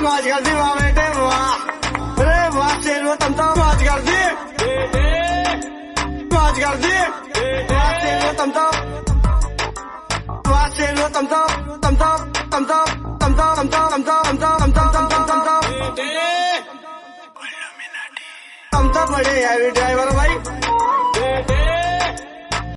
मौज कर दी वाह बेटे वाह, अरे वाह शेरो तुम तो मौज कर दी, मौज कर दी वाह शेरो तुम तो, वाह शेरो तुम तो तुम तो तुम तो तुम तो तुम तो तुम तो तुम तो तुम तो तुम तो तुम तो तुम तो बड़े हैवी ड्राइवर भाई।